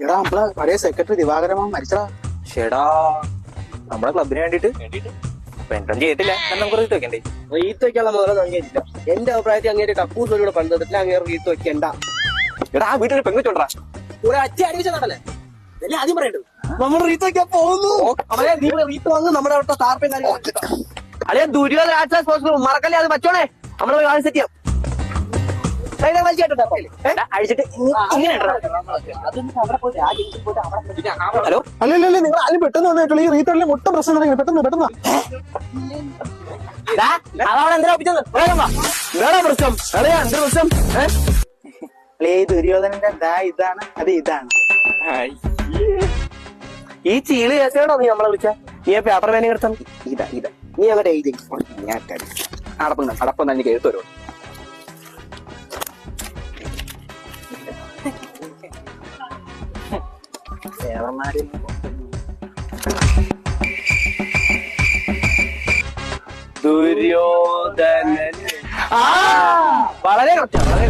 എടാ നമ്മളെ പഴയ സെക്രട്ടറി ദിവാകരമാൻ മരിച്ചടാ. ഷേടാ, നമ്മളെ ക്ലബിന് വേണ്ടിട്ട് പെൻഷൻ ചെയ്തിട്ടില്ല. നമുക്ക് റീത്ത് വെക്കണ്ടേ? റീത്ത് വെക്കാനുള്ള മുതലൊന്നും അങ്ങേരില്ല. എന്റെ അഭിപ്രായത്തിൽ അങ്ങേര് കക്കൂസോടെ പണിതിട്ടില്ല. അങ്ങേര് റീത്ത് വെക്കണ്ട. എടാ, ആ വീട്ടിൽ പെങ്കുച്ചോണ്ടാ ഒരു അച്ഛ അടിവിച്ച നടല്ലേ എല്ലാം ആദ്യം പറയേണ്ടത്. നമ്മൾ റീത്ത് വെക്കാൻ പോകുന്നു. അവരെ നീ ഇവിടെ റീത്ത് വാങ്ങും. നമ്മുടെ അവിടുത്തെ ടാർപ്പയും കാര്യങ്ങളും അല്ലെ ദുര്യോധന ആശ്വാസം മറക്കല്ലേ. അത് വെച്ചോണേ. നമ്മള് കാര്യം സെറ്റ് ചെയ്യാം. ഹലോ, അല്ലല്ലേ നിങ്ങൾ ആരും പെട്ടെന്ന് വന്നിട്ടുള്ളൂ. ഈ റീത്തല്ലേ മൊത്തം പ്രശ്നം നടക്കുന്നത്. പെട്ടെന്ന് പെട്ടെന്ന് അതവിടെ എന്തിനാ ഒപ്പിച്ചത്? വേറെ പ്രശ്നം അറിയാ എന്ത് പ്രശ്നം? ഈ ദുര്യോധനന്റെ ഇതാണ് അത് ഇതാണ്. ഈ ചീള് കേസേടോ നീ നമ്മളെ വിളിച്ച? നീ പേപ്പർ വേന എടുത്താൽ ഇതാ ഇതാ നീ അങ്ങോട്ട് എഴുതി ഞാൻ അടപ്പം തന്നെ എഴുത്ത് വരുമോ? ദുര്യോധനൻ വളരെ വളരെ